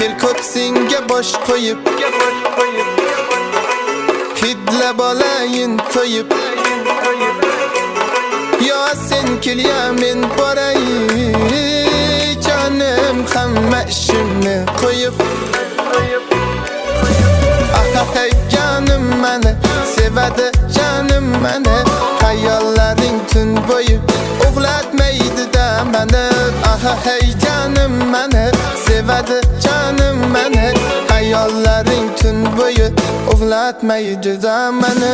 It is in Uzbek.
Kel ko'ksingga bosh qo'yib hidlab olayin to'yib yo sen kel ya men boray jonim hamma ishimni qo'yib hey canım meni sevadi canım meni hayollaring tun bo'yi uxlatmaydi da meni hey canım meni sevadi canım meni hayollaring tun bo'yi uxlatmaydi da meni